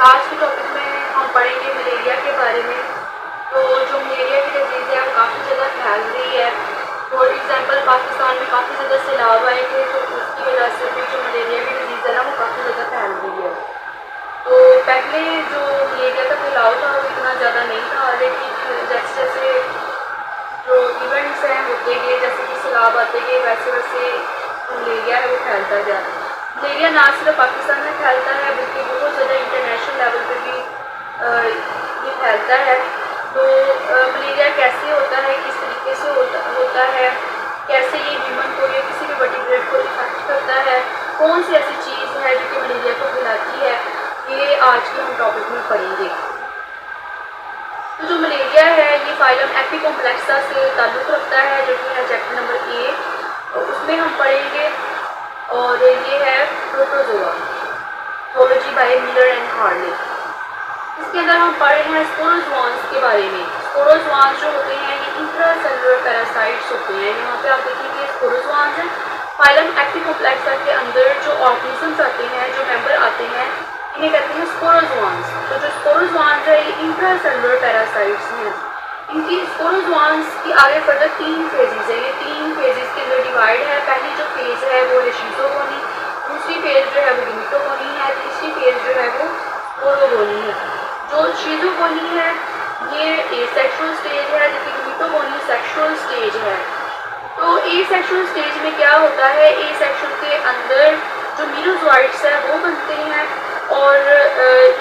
आज के टॉपिक में हम पढ़ेंगे मलेरिया के बारे में। तो जो मलेरिया की डिजीज़ है वो काफ़ी ज़्यादा फैल रही है। फॉर एग्ज़ाम्पल पाकिस्तान में काफ़ी ज़्यादा सैलाब आए थे, तो उसकी वजह से भी जो मलेरिया की डिजीज़ है ना वो काफ़ी ज़्यादा फैल रही है। तो पहले जो मलेरिया का फैलाव था वो इतना ज़्यादा नहीं था, लेकिन जैसे जैसे जो इवेंट्स हैं होते गए, जैसे कि सैलाब आते गए, वैसे वैसे मलेरिया है वो फैलता गया। मलेरिया ना सिर्फ पाकिस्तान में फैलता है बल्कि बहुत ज़्यादा इंटरनेशनल लेवल पर भी ये फैलता है। तो मलेरिया कैसे होता है, किस तरीके से होता है, कैसे ये ह्यूमन को या किसी भी वर्टिब्रेट को इफेक्ट करता है, कौन सी ऐसी चीज़ है जो कि मलेरिया को फैलाती है, ये आज के हम टॉपिक में पढ़ेंगे। तो जो मलेरिया है ये फाइलम एपिकोम्प्लेक्सा से ताल्लुक़ रखता है, जो कि है चैप्टर नंबर 1, और उसमें हम पढ़ेंगे। और ये है प्रोटोजोआ, थोलॉजी बाय मिलर एंड हार्ले। इसके अंदर हम पढ़ रहे हैं स्पोरोजोआंस के बारे में। स्पोरोजोआंस जो होते हैं ये इंट्रासेलुलर पैरासाइट्स होते हैं। यहाँ पे आप देखेंगे स्पोरोजोआंस है। फाइलम एपिकोम्प्लेक्सा के अंदर जो ऑर्गेनिजम्स आते हैं, जो मेंबर आते हैं, इन्हें कहते हैं स्पोरोजोआंस। तो जो स्पोरोजोआंस है ये इंट्रासेलुलर पैरासाइट्स हैं। इनकी स्पोरोजोआंस की आगे फर्दर 3 फेजेस है। ये 3 फेजेस के अंदर डिवाइड है। पहली जो फेज है वो है शीज़ोगोनी, दूसरी फेज जो है वो गिमिटोगोनी है, तीसरी फेज जो है वो स्पोरोगोनी है। जो शीज़ोगोनी है ये सेक्सुअल स्टेज है, जबकि गिमिटोगोनी सेक्सुअल स्टेज है। तो ए सेक्सुअल स्टेज में क्या होता है, ए सेक्सुअल के अंदर जो मीरोजोइट्स है वो बनते हैं, और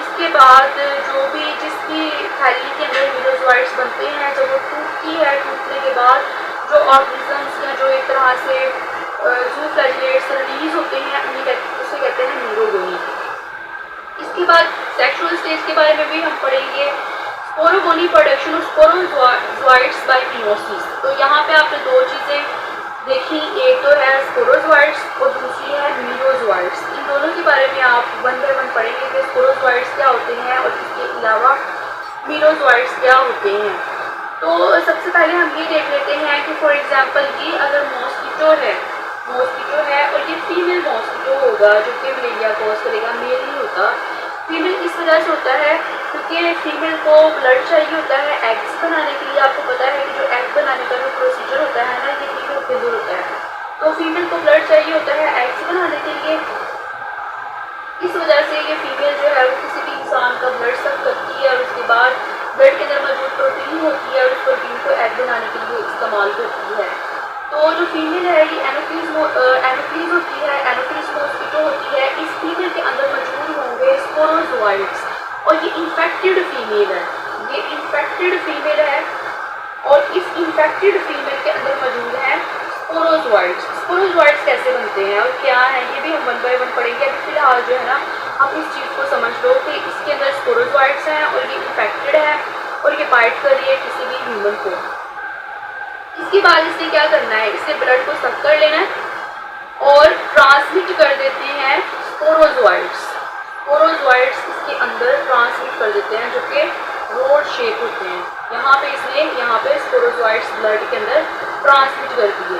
इसके बाद जो भी जिसकी थैली के अंदर मीरोजोइट्स बनते हैं, जब वो टूटती है, टूटने के बाद जो ऑर्गेनिजम्स या जो एक तरह से जूफ्लैजिलेट्स रिलीज होते हैं उसे कहते हैं मीरोगोनी। इसके बाद सेक्सुअल स्टेज के बारे में भी हम पढ़ेंगे। Sporogony production of sporozoites bye meiosis. तो यहाँ पे आपने 2 चीज़ें देखी, एक तो है स्पोरोजोइट्स और दूसरी है मीरोजोइट्स। इन दोनों के बारे में आप 1 बाय 1 पढ़ेंगे कि स्पोरोजोइट्स क्या होते हैं और इसके अलावा मीरोजोइट्स क्या होते हैं। तो सबसे पहले हम ये देख लेते हैं कि फॉर एग्जांपल ये अगर मॉस्किटो है और ये फीमेल मॉस्किटो होगा जो कि मलेरिया कॉज करेगा, मेल नहीं होता। फीमेल इस वजह से होता है क्योंकि फीमेल को ब्लड चाहिए होता है एग्स बनाने के लिए। आपको पता है कि जो एग बनाने का जो प्रोसीजर होता है ना, ये फीमेल के अंदर होता है। तो फीमेल को ब्लड चाहिए होता है एग्स बनाने के लिए। इस वजह से ये फीमेल जो है वो किसी भी इंसान का ब्लड सक करती है और उसके बाद ब्लड के अंदर मौजूद प्रोटीन होती है और उस प्रोटीन को एग बनाने के लिए इस्तेमाल करती है। तो जो फीमेल है ये एनोफिलीज होती है, एनोफिलीज मॉस्किटो होती है। इस फीमेल के अंदर मौजूद होंगे स्पोरोजोइट्स, और ये इन्फेक्टेड फीमेल है। ये इन्फेक्टेड फीमेल है और इस इन्फेक्टेड फीमेल के अंदर मौजूद है स्पोरोजोइट्स। स्पोरोजोइट्स कैसे बनते हैं और क्या है ये भी हम 1 बाय 1 पढ़ेंगे। अभी फिलहाल जो है ना आप इस चीज़ को समझ लो कि इसके अंदर स्पोरोजोइट्स हैं और ये इन्फेक्टेड है और ये बाइट कर रही है किसी भी ह्यूमन को। इसके बाद इससे क्या करना है, इससे ब्लड को सक कर लेना है और ट्रांसमिट कर देते हैं स्पोरोजोइट्स। स्पोरोजोइट्स इसके अंदर ट्रांसमिट कर देते हैं जो कि रोड शेप होते हैं। यहाँ पे स्पोरोजोइट्स ब्लड के अंदर ट्रांसमिट कर दिए।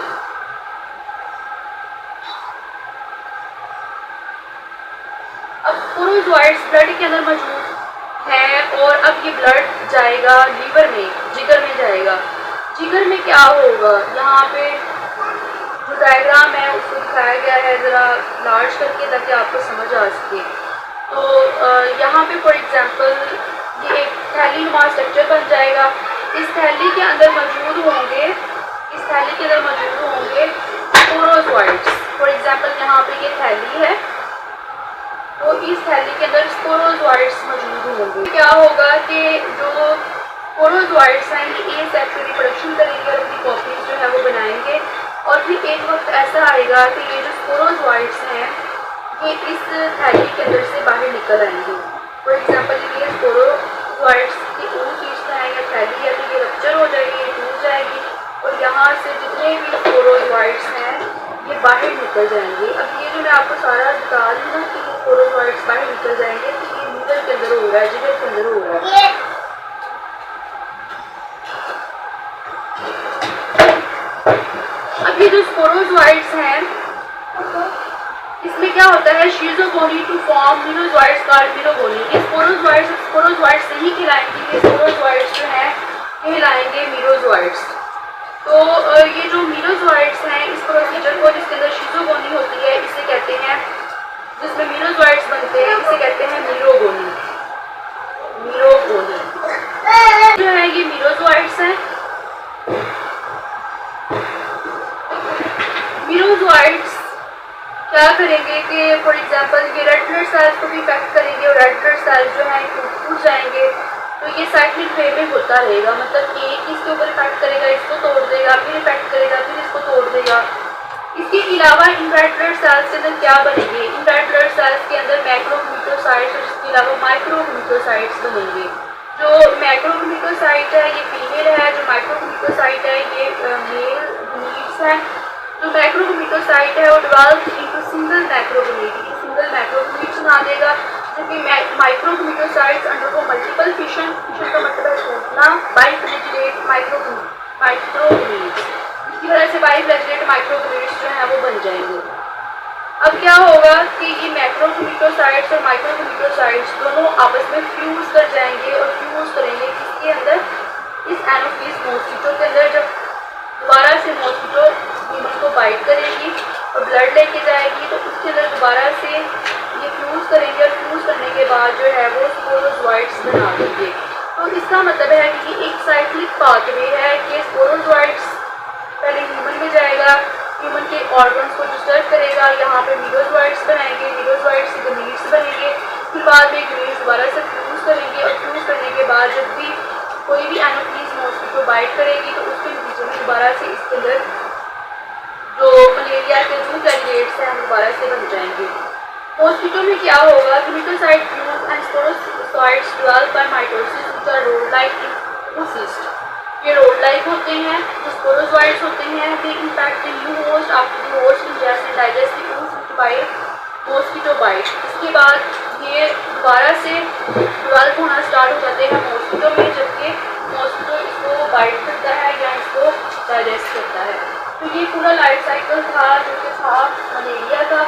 अब स्पोरोजोइट्स ब्लड के अंदर मौजूद है और अब ये ब्लड जाएगा लीवर में, जिगर में जाएगा। जिगर में क्या होगा, यहाँ पे जो डायग्राम है उसको दिखाया गया है ज़रा लार्ज करके ताकि आपको समझ आ सके। तो यहाँ पे फॉर एग्जांपल ये एक थैली नुमा स्ट्रक्चर बन जाएगा। इस थैली के अंदर मौजूद होंगे स्पोरोजोइट्स। फॉर एग्जांपल यहाँ पे ये थैली है, तो इस थैली के अंदर स्पोरोजोइट्स मौजूद होंगे। क्या होगा कि जो स्पोरोजोइट्स हैं ये सेक्स रिप्रोडक्शन करेंगे और अपनी कॉपीज जो है वो बनाएंगे, और फिर एक वक्त ऐसा आएगा कि ये जो स्पोरोजोइट्स हैं ये इस थैली के अंदर से बाहर निकल आएंगे। फॉर एग्जांपल ये स्पोरोजोइट्स की ऊन खींचता है या थैली है तो ये रप्चर हो जाएगी, ये टूट जाएगी और यहाँ से जितने भी स्पोरोजोइट्स हैं ये बाहर निकल जाएंगे। अब ये जो मैं आपको सारा बता रही हूँ ना कि ये स्पोरोजोइट्स बाहर निकल जाएंगे, तो ये लीवर के अंदर हो रहा है, जिगर के अंदर हो रहा है। अब ये जो स्पोरोजोइट्स हैं इसमें क्या होता है, शीज़ोगोनी टू फॉर्म मीरोजोइट्स कॉल्ड मीरोगोनी। ये स्पोरोजोइट्स ये स्पोरोजोइट्स जो हैं कहलाएंगे मीरोजोइट्स। तो ये जो मीरोजोइट्स हैं, इस प्रोसीजर को जिसके अंदर शिज़ोगोनी होती है इसे कहते हैं, जिसमें मीरोजोइट्स बनते हैं इसे कहते हैं मीरोगोनी। मीरोगोनी जो है ये मीरोजोइट्स हैं। मीरोजोइट्स क्या करेंगे कि फॉर एग्जांपल ये रेड ब्लड सेल्स को भी इफेक्ट करेंगे और रेड ब्लड सेल्स जो हैं टूट जाएंगे। तो ये साइक्लिक वे में होता रहेगा, मतलब एक इसके ऊपर इफेक्ट करेगा, इसको तोड़ देगा, फिर इफेक्ट करेगा, फिर इसको तोड़ देगा। इसके अलावा इन रेड ब्लड सेल्स के अंदर क्या बनेंगे, इन रेड ब्लड सेल्स के अंदर मैक्रोग्लूकोसाइड्स और इसके अलावा माइक्रोग्लूकोसाइड्स बनेंगे। जो मैक्रोग्लूकोसाइड है ये फीमेल है, जो माइक्रोग्लूकोसाइड है ये मेल नीड्स है। जो मैक्रोग्लूकोसाइड है वो डिवेल्प इनटू सिंगल मैक्रोग्लूकोसाइड, सिंगल मैक्रोग्लूकोसाइड बना देगा। जबकि माइक्रोग्लूकोसाइड्स अंडरगो मल्टीपल फिशन, फिशन का मतलब है टूटना, बाइफ्लैजिलेट माइक्रोग्लूकोसाइड्स, इसकी वजह से बाइफ्लैजिलेट माइक्रोग्लूकोसाइड्स जो है वो बन जाएंगे। अब क्या होगा कि ये मैक्रोग्लूकोसाइड्स और माइक्रोग्लूकोसाइड्स दोनों आपस में फ्यूज कर जाएंगे और फ्यूज करेंगे किसके अंदर, इस एनोफिलिस मॉस्किटो के अंदर। जब दोबारा से मॉस्किटो ह्यूमन को बाइट करेगी और ब्लड लेके जाएगी तो उसके अंदर दोबारा से ये फ्यूज करेंगे और फ्यूज करने के बाद जो है वो स्पोरोजोइट्स बना देंगे। तो इसका मतलब है कि ये एक साइक्लिक पाथवे है कि स्पोरोजोइट्स पहले ह्यूमन में जाएगा, ह्यूमन के ऑर्गन्स को डिस्टर्ब करेगा, यहाँ पे मीरोजोइट्स बनाएंगे, मीरोजोइट्स से गमीट्स बनेंगे, फिर बाद में गमीट्स दोबारा से फ्यूज करेंगे और फ्यूज करने के बाद जब भी कोई भी एनोफिलिस मॉस्किटो बाइट करेगी तो उसके नतीजे में दोबारा से इसके अंदर जो मलेरिया के जो कैंडिडेट्स हैं हम दोबारा से बन जाएंगे। मॉस्किटो में क्या होगा, metocyte fuse and sporozoites develop by mitosis which are rod like in oocyst. ये रोड लाइक होते हैं, जो स्पोरोजोइट्स होते हैं they infect the new host after the host ingest and digest the food by mosquito bite. इसके बाद ये दोबारा से डेवलप होना स्टार्ट हो जाते हैं मॉस्किटो में, जबकि मॉस्किटो इसको बाइट करता है या इसको डाइजेस्ट करता है। तो ये पूरा लाइफ साइकिल था जो कि था मलेरिया का।